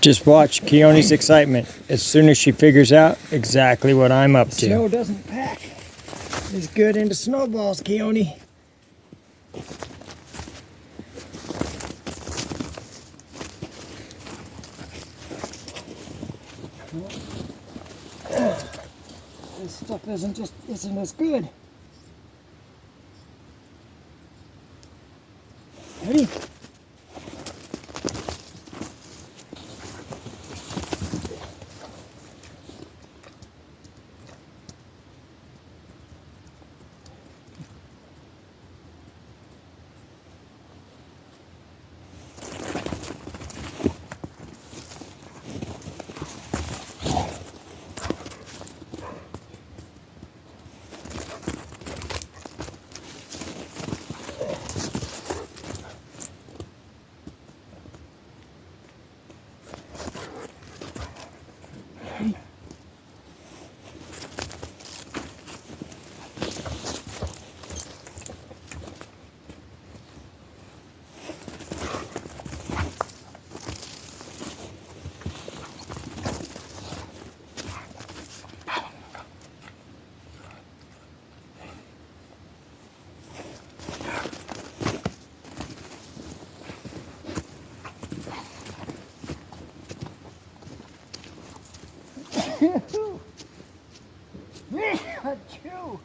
Just watch Keone's excitement as soon as she figures out exactly what I'm up to. Snow doesn't pack as good into snowballs, Keone. This stuff isn't as good. Ready? Achoo!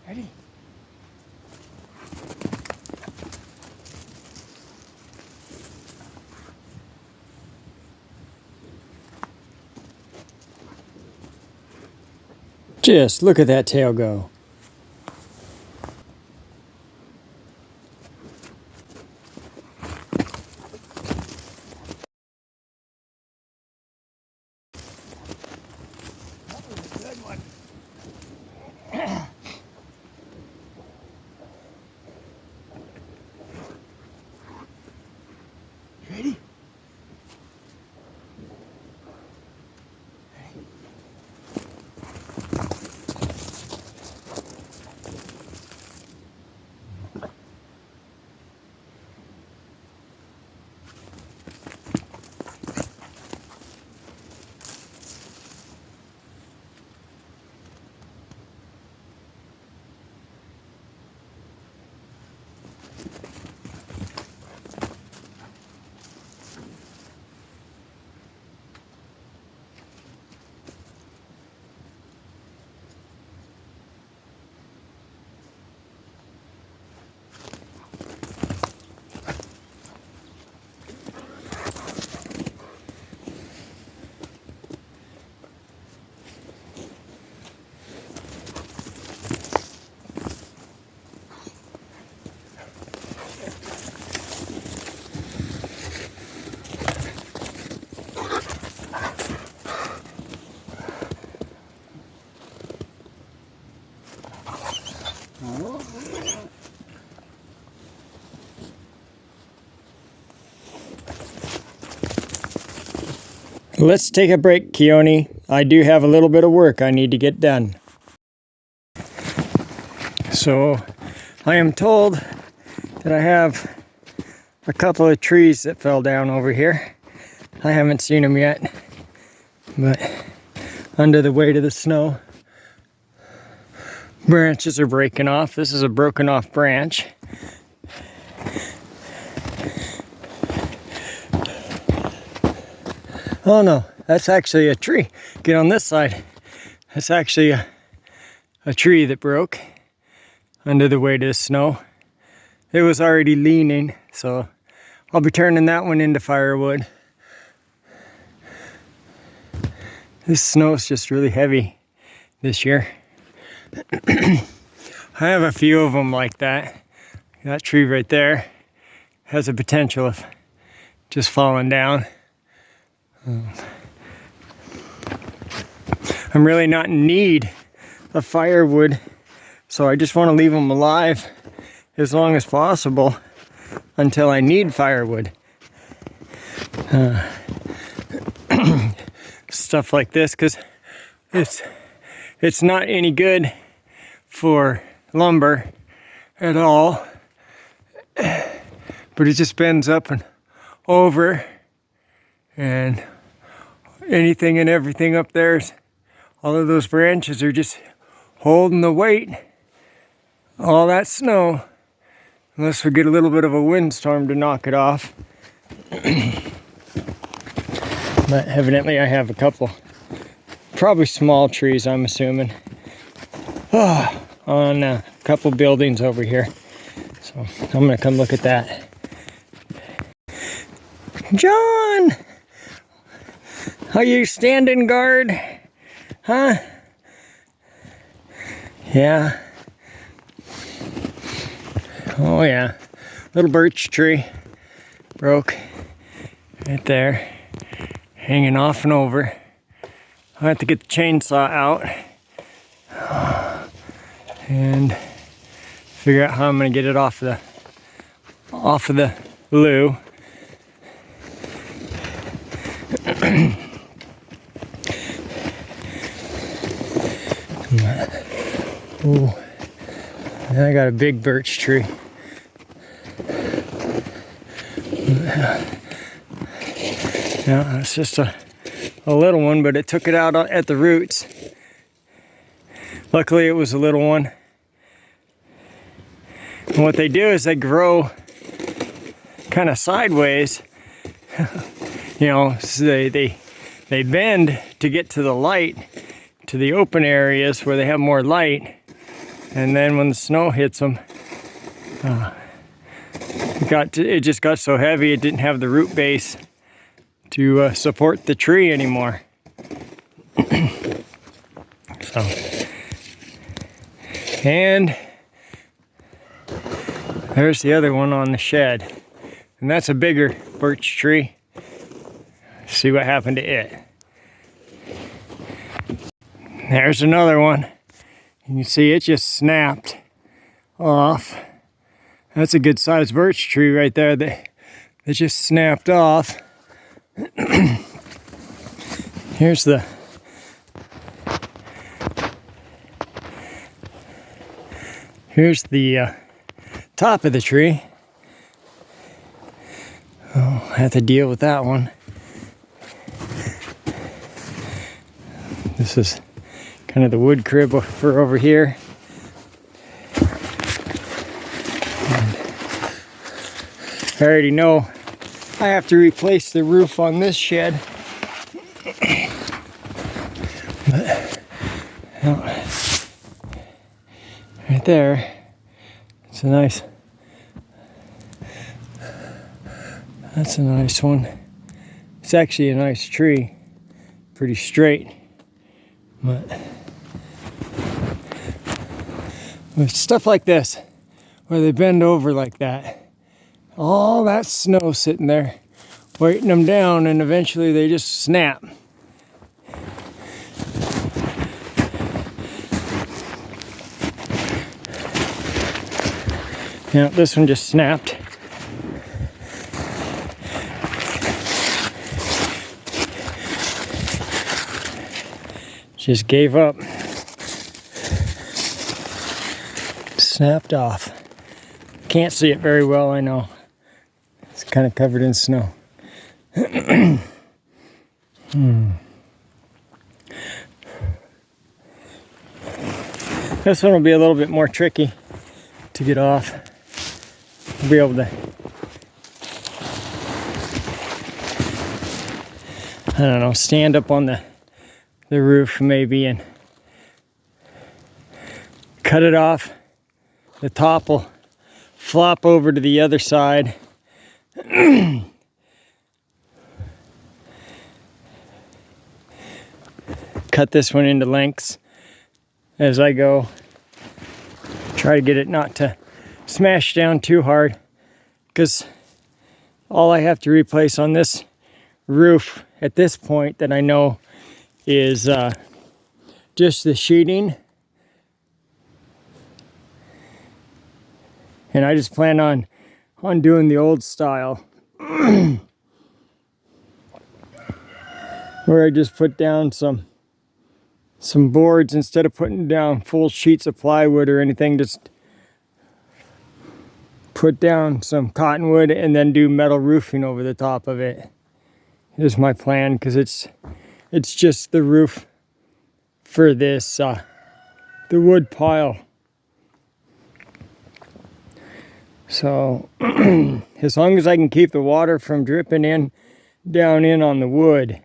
Ready? Just look at that tail go. That was a good one. Ready? Let's take a break, Keone. I do have a little bit of work I need to get done. So, I am told that I have a couple of trees that fell down over here. I haven't seen them yet, but under the weight of the snow, branches are breaking off. This is a broken off branch. Oh no, that's actually a tree. Get on this side. That's actually a tree that broke under the weight of the snow. It was already leaning, so I'll be turning that one into firewood. This snow is just really heavy this year. I have a few of them like that. That tree right there has a potential of just falling down. I'm really not in need of firewood, so I just want to leave them alive as long as possible until I need firewood. Stuff like this, because it's not any good for lumber at all, but it just bends up and over, and anything and everything up there, all of those branches are just holding the weight, all that snow, unless we get a little bit of a windstorm to knock it off. But evidently I have a couple, probably small trees, I'm assuming, on a couple buildings over here. So I'm gonna come look at that. John! Are you standing guard? Huh? Yeah. Oh yeah. Little birch tree broke right there, hanging off and over. I have to get the chainsaw out and figure out how I'm gonna get it off of the loo. Ooh, and I got a big birch tree. Yeah, it's just a little one, but it took it out at the roots. Luckily it was a little one. And what they do is they grow kind of sideways. You know, so they bend to get to the light, to the open areas where they have more light. And then when the snow hits them, it just got so heavy it didn't have the root base to support the tree anymore. So, and there's the other one on the shed, and that's a bigger birch tree. See what happened to it. There's another one. You can see it just snapped off. That's a good sized birch tree right there that just snapped off. Here's the top of the tree. Oh, I have to deal with that one. This is kind of the wood crib for over here. And I already know I have to replace the roof on this shed. But, right there, it's that's a nice one. It's actually a nice tree, pretty straight. But with stuff like this, where they bend over like that, all that snow sitting there, weighting them down, and eventually they just snap. Yeah, this one just snapped. Just gave up. Snapped off. Can't see it very well, I know. It's kind of covered in snow. This one will be a little bit more tricky to get off. I'll be able to, I don't know, stand up on the roof maybe and cut it off. The top will flop over to the other side. Cut this one into lengths as I go. Try to get it not to smash down too hard, because all I have to replace on this roof at this point that I know is just the sheeting. And I just plan on doing the old style. Where I just put down some boards instead of putting down full sheets of plywood or anything. Just put down some cottonwood and then do metal roofing over the top of it. Is my plan, because it's just the roof for this the wood pile. So as long as I can keep the water from dripping down in on the wood,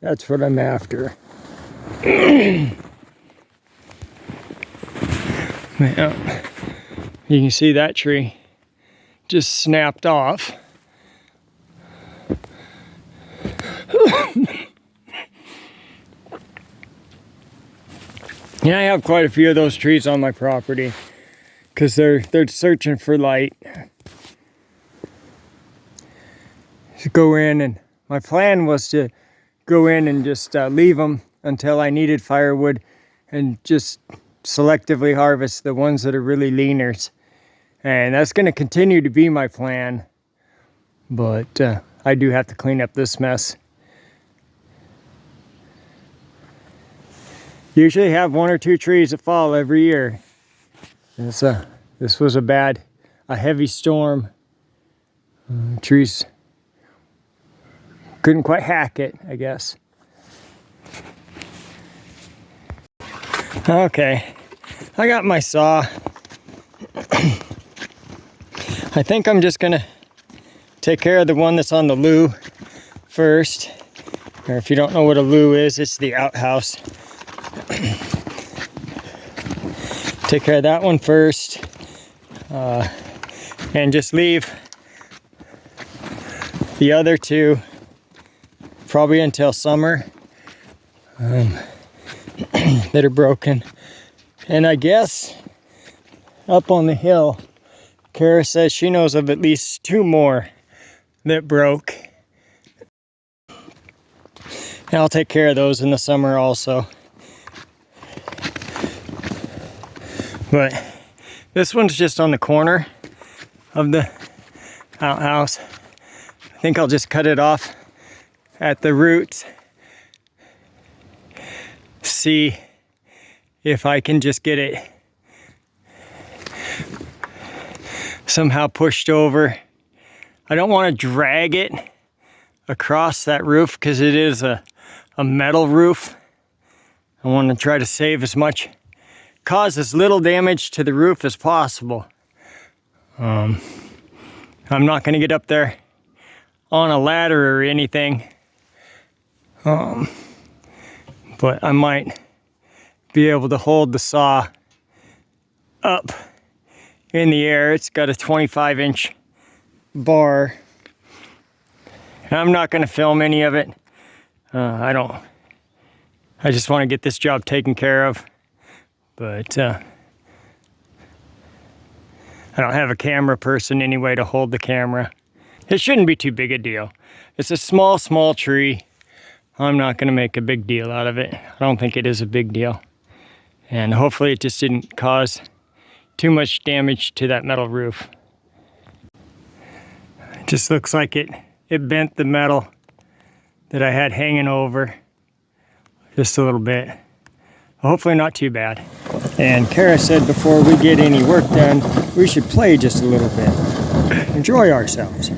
that's what I'm after. Yeah. You can see that tree just snapped off. And I have quite a few of those trees on my property because they're searching for light. To go in, and my plan was to go in and just leave them until I needed firewood and just selectively harvest the ones that are really leaners. And that's going to continue to be my plan. But I do have to clean up this mess. Usually have 1 or 2 trees that fall every year. This was a heavy storm. Trees couldn't quite hack it, I guess. Okay, I got my saw. I think I'm just gonna take care of the one that's on the loo first. Or if you don't know what a loo is, it's the outhouse. Take care of that one first, and just leave the other 2 probably until summer that are broken. And I guess up on the hill, Kara says she knows of at least 2 more that broke. And I'll take care of those in the summer also. But this one's just on the corner of the outhouse. I think I'll just cut it off at the roots. See if I can just get it somehow pushed over. I don't want to drag it across that roof because it is a metal roof. I want to try to save cause as little damage to the roof as possible. I'm not going to get up there on a ladder or anything. But I might be able to hold the saw up in the air. It's got a 25-inch bar. I'm not going to film any of it. I just want to get this job taken care of. But I don't have a camera person anyway to hold the camera. It shouldn't be too big a deal. It's a small tree. I'm not going to make a big deal out of it. I don't think it is a big deal. And hopefully it just didn't cause too much damage to that metal roof. It just looks like it bent the metal that I had hanging over just a little bit. Hopefully not too bad. And Kara said before we get any work done, we should play just a little bit. Enjoy ourselves.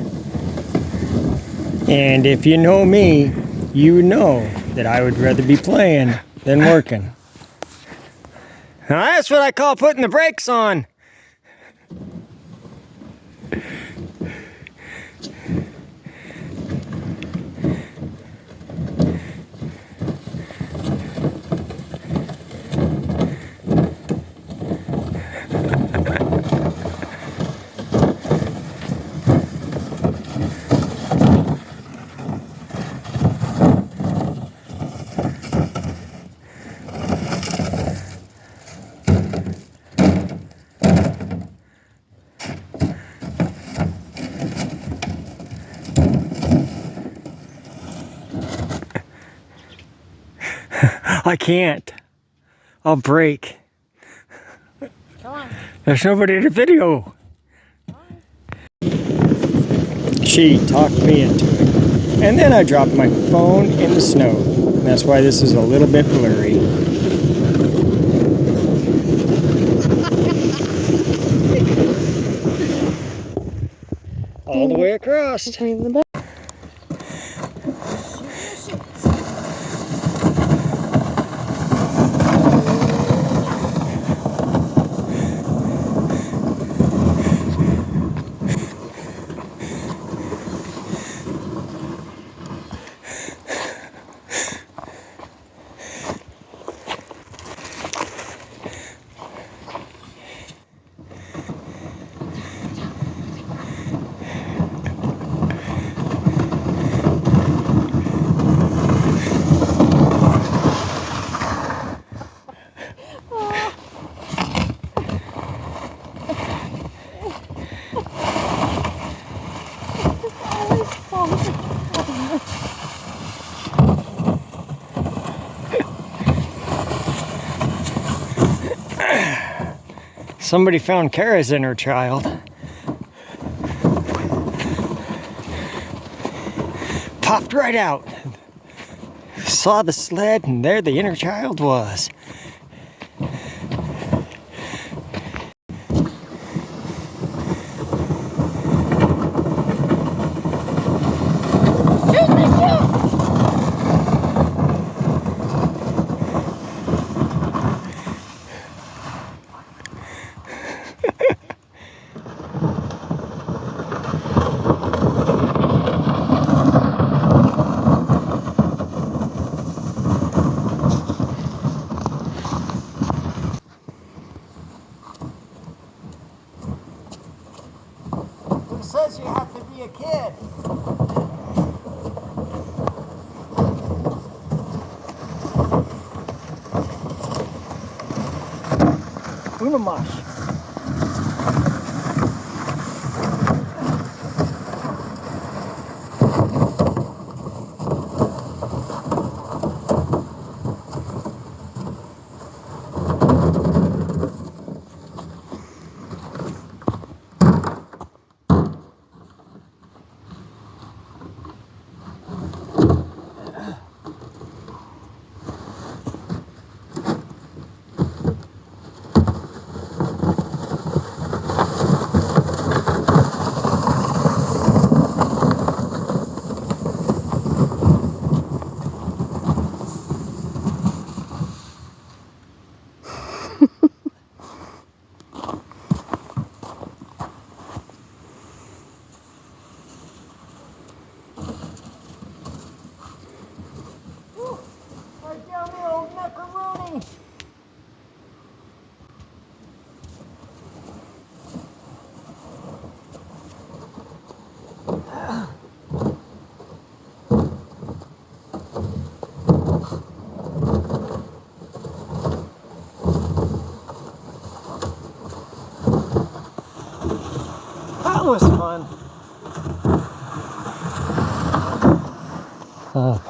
And if you know me, you know that I would rather be playing than working. Now that's what I call putting the brakes on. I can't. I'll break. Come on. There's nobody to video. She talked me into it. And then I dropped my phone in the snow. And that's why this is a little bit blurry. All the way across. Somebody found Kara's inner child. Popped right out. Saw the sled and there the inner child was. Who says you have to be a kid? Unamash. Right down there, old macaroni. That was fun. Okay, I'll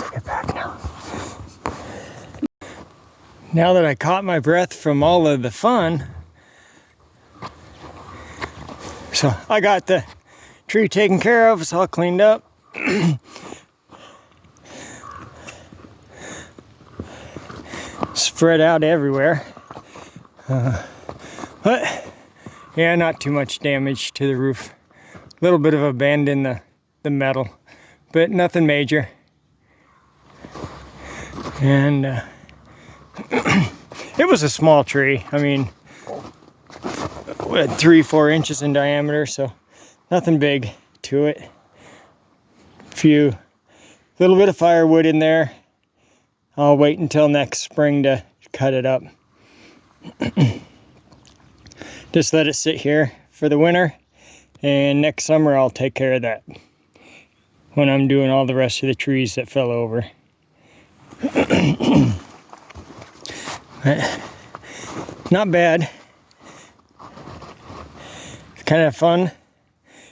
take it back now. Now that I caught my breath from all of the fun, so I got the tree taken care of, it's all cleaned up. Spread out everywhere. But yeah, not too much damage to the roof. A little bit of a bend in the metal, but nothing major. And it was a small tree. I mean, 3-4 inches in diameter, so nothing big to it. Little bit of firewood in there. I'll wait until next spring to cut it up. Just let it sit here for the winter, and next summer I'll take care of that when I'm doing all the rest of the trees that fell over. Not bad. It's kind of fun,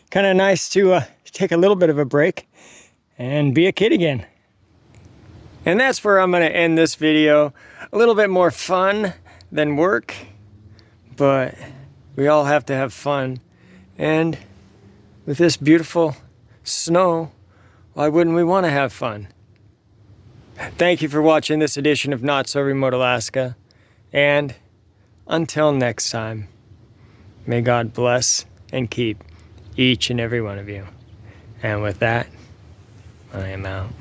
kind of nice to take a little bit of a break and be a kid again. And that's where I'm going to end this video. A little bit more fun than work, but we all have to have fun. And with this beautiful snow, why wouldn't we want to have fun? Thank you for watching this edition of Not So Remote Alaska. And until next time, may God bless and keep each and every one of you. And with that, I am out.